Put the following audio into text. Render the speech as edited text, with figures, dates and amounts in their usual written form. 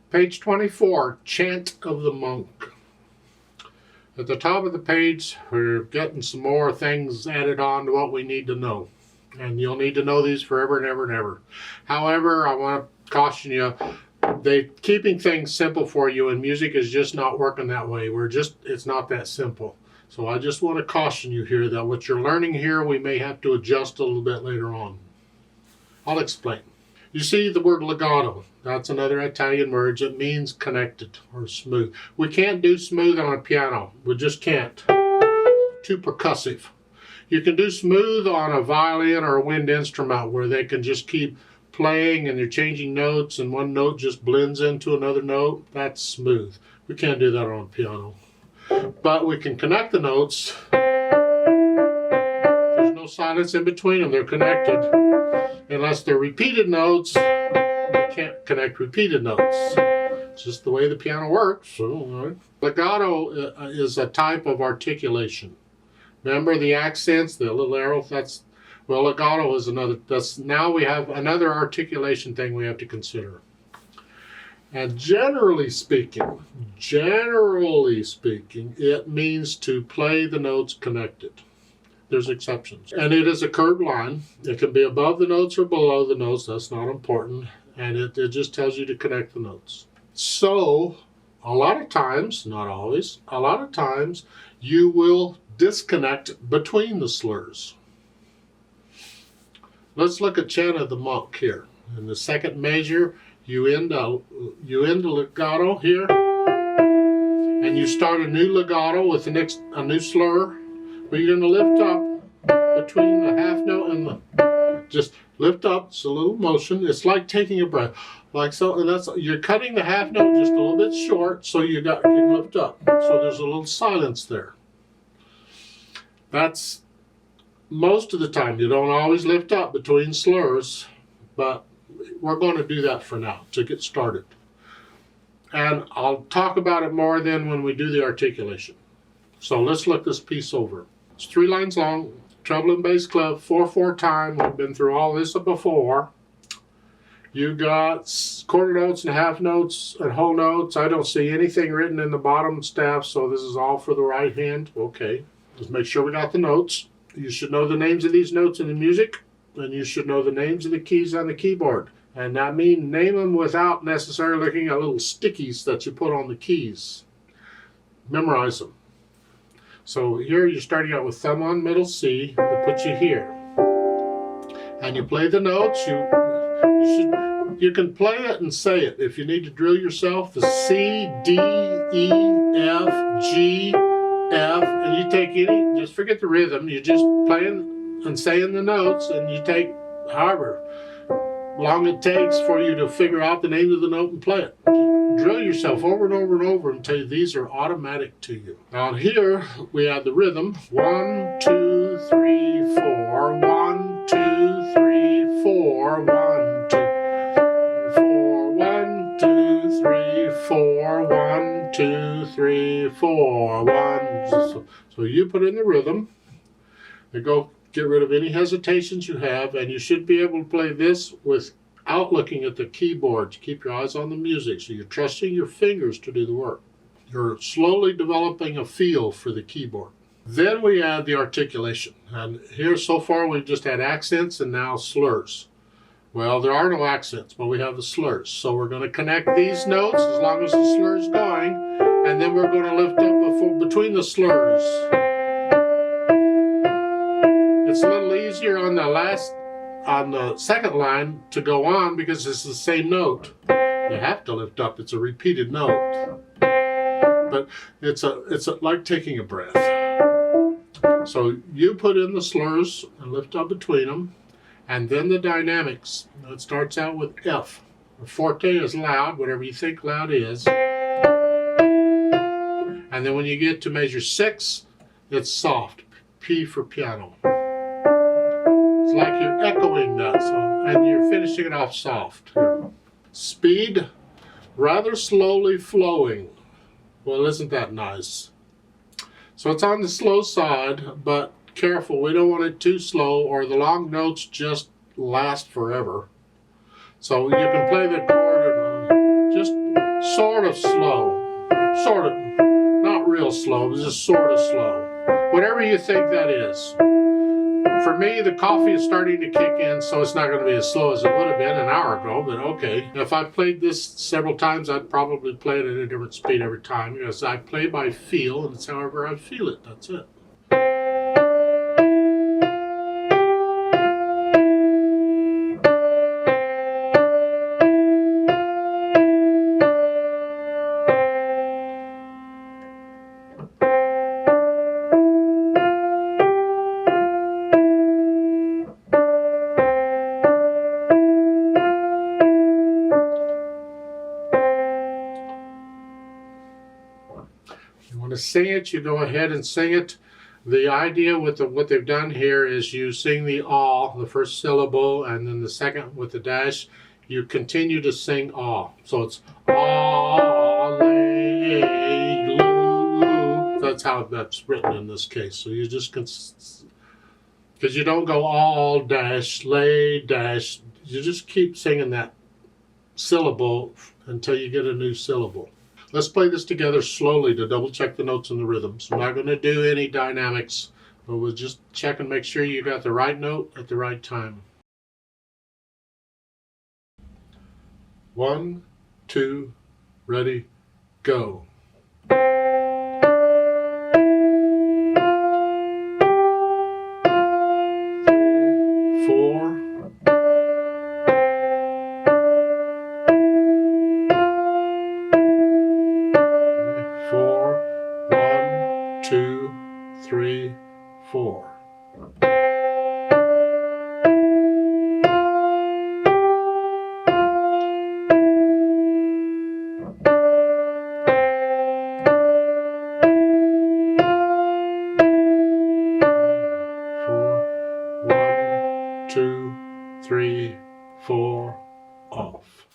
Page 24, Chant of the Monk. At the top of the page, we're getting some more things added on to what we need to know. And you'll need to know these forever and ever and ever. However, I want to caution you, keeping things simple for you in music is just not working that way. It's not that simple. So I just want to caution you here that what you're learning here, we may have to adjust a little bit later on. I'll explain. You see the word legato. That's another Italian word. It means connected or smooth. We can't do smooth on a piano. We just can't. Too percussive. You can do smooth on a violin or a wind instrument where they can just keep playing and they're changing notes and one note just blends into another note. That's smooth. We can't do that on a piano. But we can connect the notes. There's no silence in between them. They're connected. Unless they're repeated notes, we can't connect repeated notes. It's just the way the piano works. So, legato is a type of articulation. Remember the accents, the little arrow? Legato is another. Now we have another articulation thing we have to consider. And generally speaking, it means to play the notes connected. There's exceptions. And it is a curved line. It can be above the notes or below the notes. That's not important. And it just tells you to connect the notes. So, a lot of times, not always, a lot of times, you will disconnect between the slurs. Let's look at Chant of the Monk here. In the second measure, you end a legato here. And you start a new legato with a new slur. But you're going to lift up between the half note and just lift up. It's a little motion. It's like taking a breath, like so. And you're cutting the half note just a little bit short, so you can lift up. So there's a little silence there. That's most of the time. You don't always lift up between slurs, but we're going to do that for now to get started. And I'll talk about it more then when we do the articulation. So let's look this piece over. It's 3 lines long, treble and bass clef, 4/4 time. We've been through all this before. You got quarter notes and half notes and whole notes. I don't see anything written in the bottom staff, so this is all for the right hand. Okay, let's make sure we got the notes. You should know the names of these notes in the music, and you should know the names of the keys on the keyboard. And that means name them without necessarily looking at little stickies that you put on the keys. Memorize them. So here you're starting out with thumb on middle C, that puts you here. And you play the notes. You can play it and say it. If you need to drill yourself, the C, D, E, F, G, F, and you take just forget the rhythm. You're just playing and saying the notes, and you take however long it takes for you to figure out the name of the note and play it. Drill yourself over and over and over until these are automatic to you. Now here we have the rhythm. 1, 2, 3, 4. 1, 2, 3, 4. 1, 2, 4. 1, 2, 3, 4. 1, 2, 3, 4. 1. So you put in the rhythm. And go get rid of any hesitations you have, and you should be able to play this without looking at the keyboard. Keep your eyes on the music, so you're trusting your fingers to do the work. You're slowly developing a feel for the keyboard. Then we add the articulation. And here so far we've just had accents and now slurs. Well, there are no accents, but we have the slurs. So we're going to connect these notes as long as the slur's going, and then we're going to lift up between the slurs. It's a little easier on the second line to go on because it's the same note. You have to lift up. It's a repeated note. But it's like taking a breath. So you put in the slurs and lift up between them, and then the dynamics. It starts out with F. The forte is loud, whatever you think loud is. And then when you get to measure 6, it's soft. P for piano. It's like you're echoing that, and you're finishing it off soft. Speed, rather slowly flowing. Well, isn't that nice? So it's on the slow side, but careful, we don't want it too slow or the long notes just last forever. So you can play the chord and just sort of slow. Sort of, not real slow, but just sort of slow. Whatever you think that is. For me, the coffee is starting to kick in, so it's not going to be as slow as it would have been an hour ago, but okay. If I played this several times, I'd probably play it at a different speed every time, because I play by feel, and it's however I feel it, that's it. You want to sing it, you go ahead and sing it. The idea with what they've done here is you sing the ah, the first syllable, and then the second with the dash, you continue to sing ah. So it's ah, lay, loo. That's how that's written in this case. So you just, because you don't go all dash, lay, dash. You just keep singing that syllable until you get a new syllable. Let's play this together slowly to double check the notes and the rhythms. I'm not going to do any dynamics, but we'll just check and make sure you got the right note at the right time. 1, 2, ready, go. 4. 4, 1, 2, 3, 4. One, two, three, four, off.